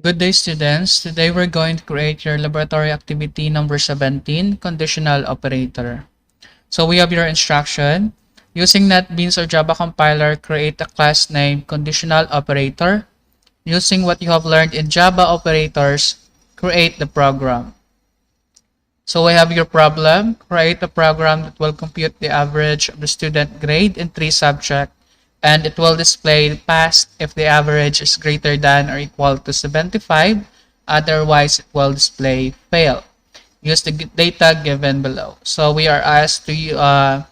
Good day, students. Today we're going to create your laboratory activity number 17, conditional operator. So we have your instruction. Using NetBeans or Java compiler, create a class named conditional operator. Using what you have learned in Java operators, create the program. So we have your problem. Create a program that will compute the average of the student grade in 3 subjects, and it will display passed if the average is greater than or equal to 75. Otherwise, it will display fail. Use the data given below. So we are asked to use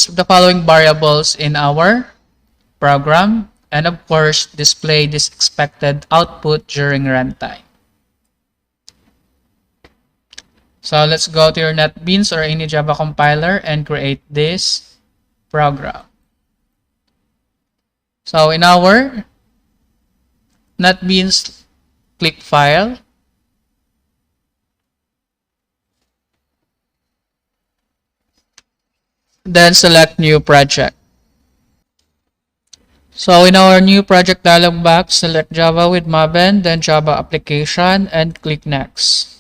the following variables in our program, and of course, display this expected output during runtime. So let's go to your NetBeans or any Java compiler and create this program. So in our NetBeans, click File, then select New Project. So in our New Project dialog box, select Java with Maven, then Java Application, and click Next.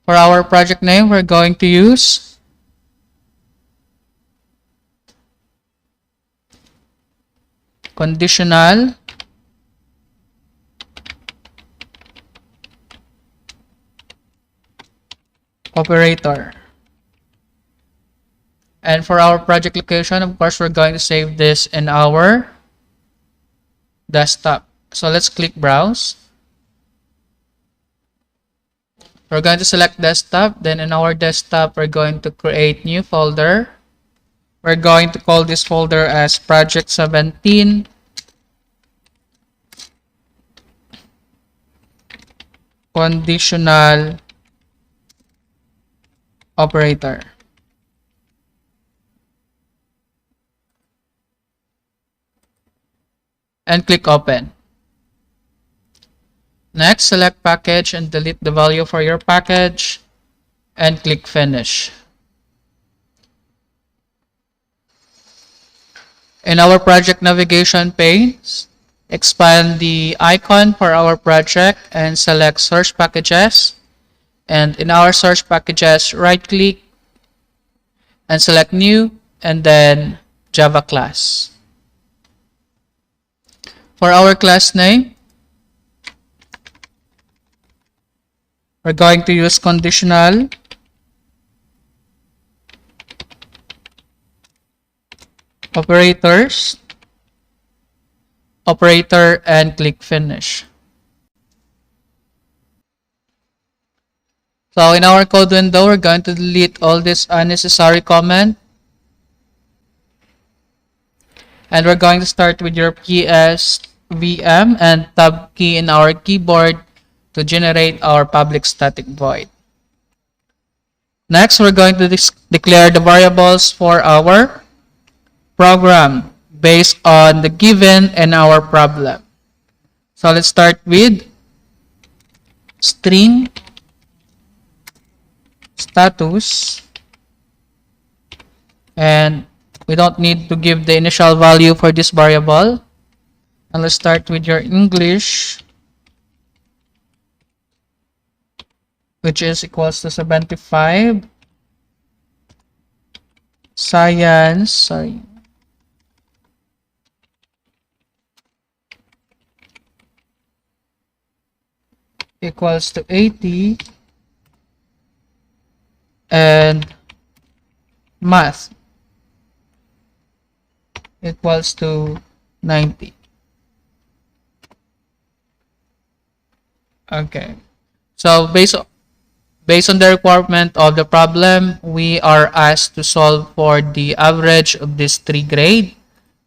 For our project name, we're going to use Conditional Operator. And for our project location, of course, we're going to save this in our desktop. So let's click Browse. We're going to select desktop. Then in our desktop, we're going to create new folder. We're going to call this folder as Project 17. Conditional Operator. And click Open. Next, select Package and delete the value for your package and click Finish. In our project navigation page, expand the icon for our project and select Source Packages. And in our Source Packages, right-click and select New and then Java class. For our class name, we're going to use Conditional Operators, Operator, and click Finish. So in our code window, we're going to delete all this unnecessary comment. And we're going to start with your PSVM and tab key in our keyboard to generate our public static void. Next, we're going to declare the variables for our program based on the given in our problem. So let's start with string status, and we don't need to give the initial value for this variable. And let's start with your English, which is equals to 75. Science, equals to 80. And math equals to 90. Okay. So based on the requirement of the problem, we are asked to solve for the average of these 3 grades.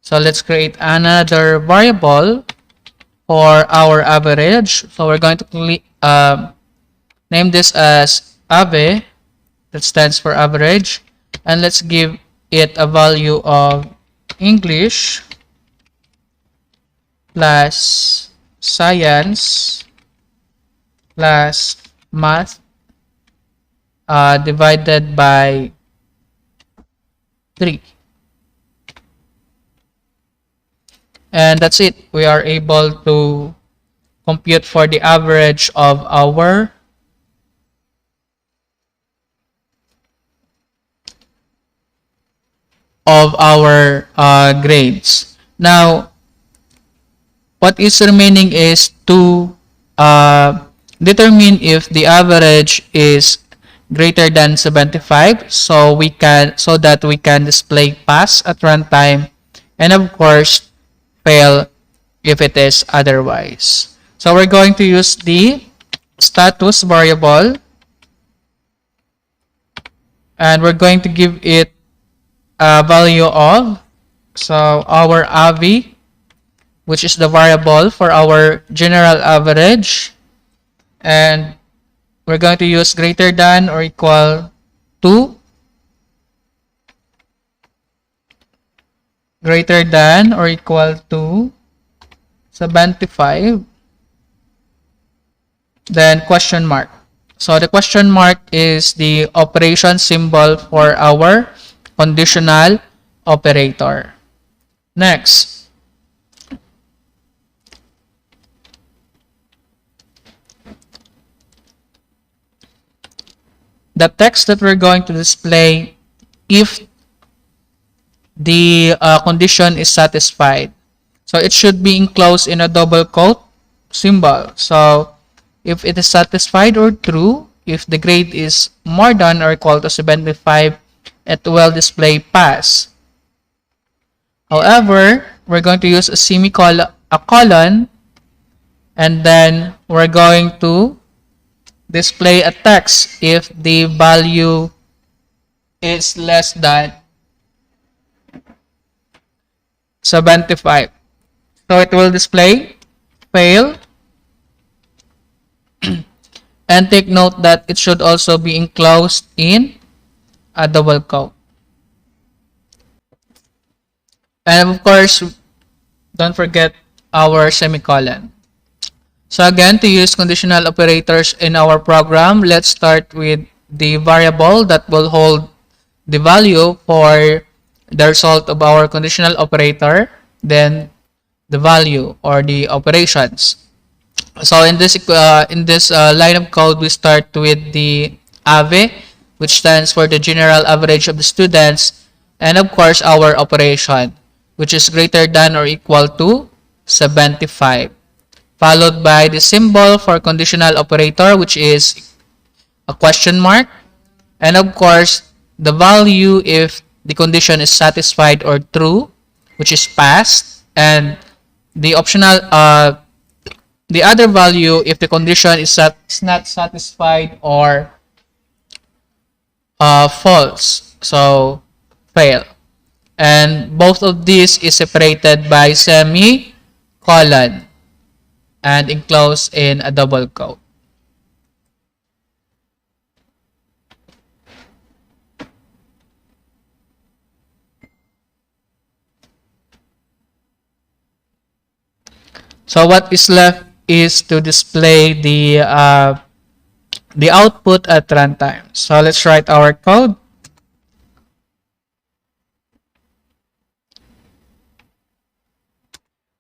So let's create another variable for our average. So we're going to name this as AVE, that stands for average, and let's give it a value of English plus science plus math divided by 3. And that's it. We are able to compute for the average of our grades. Now, what is remaining is to determine if the average is greater than 75, so that we can display pass at runtime, and of course fail if it is otherwise. So we're going to use the status variable, and we're going to give it a value of, so our AVI, which is the variable for our general average, and we're going to use greater than or equal to, greater than or equal to 75, then question mark. So the question mark is the operation symbol for our conditional operator. Next, the text that we're going to display if the condition is satisfied. So it should be enclosed in a double quote symbol. So if it is satisfied or true, if the grade is more than or equal to 75, it will display pass. However, we're going to use a semicolon, a colon, and then we're going to display a text if the value is less than 75. So it will display fail, and take note that it should also be enclosed in a double quote. And of course, don't forget our semicolon. So again, to use conditional operators in our program, let's start with the variable that will hold the value for the result of our conditional operator, then the value or the operations. So in this line of code, we start with the AVE, which stands for the general average of the students, and of course our operation, which is greater than or equal to 75, followed by the symbol for conditional operator, which is a question mark, and of course the value if the condition is satisfied or true, which is passed, and the optional the other value if the condition is not satisfied or false, so fail. And both of these is separated by semicolon and enclosed in a double quote. So what is left is to display the output at runtime. So let's write our code.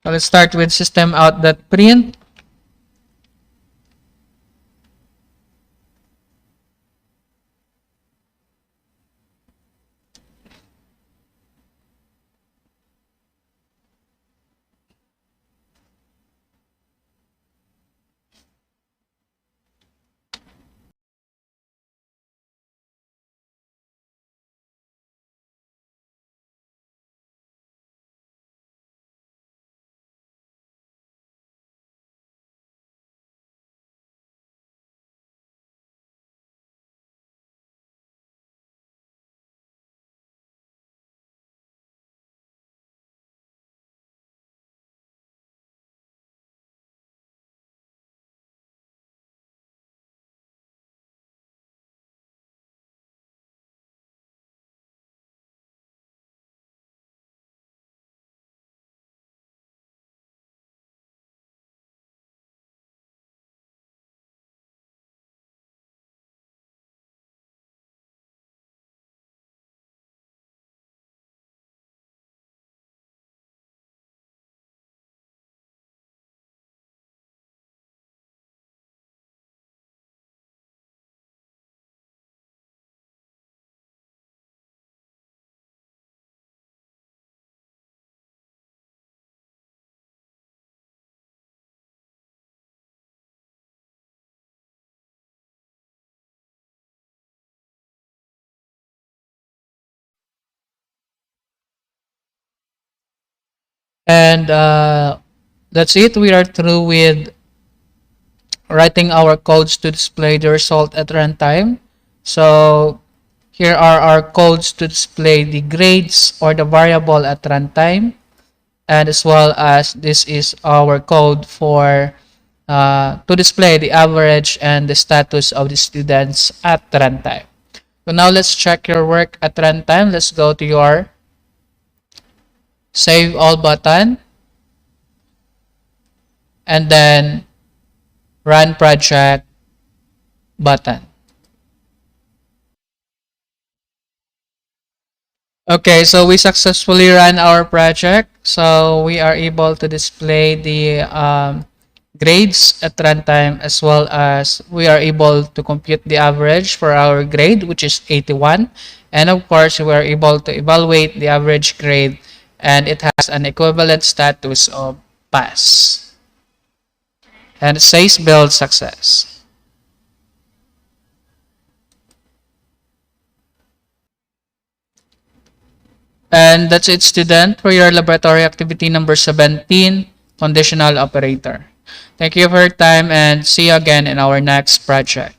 So let's start with system out.print. And that's it. We are through with writing our codes to display the result at runtime. So here are our codes to display the grades or the variable at runtime, and as well as this is our code for to display the average and the status of the students at runtime. So now let's check your work at runtime. Let's go to your save all button and then run project button. Okay, so we successfully ran our project. So we are able to display the grades at runtime, as well as we are able to compute the average for our grade, which is 81. And of course, we are able to evaluate the average grade, and it has an equivalent status of pass. And it says build success. And that's it, student, for your laboratory activity number 17, conditional operator. Thank you for your time and see you again in our next project.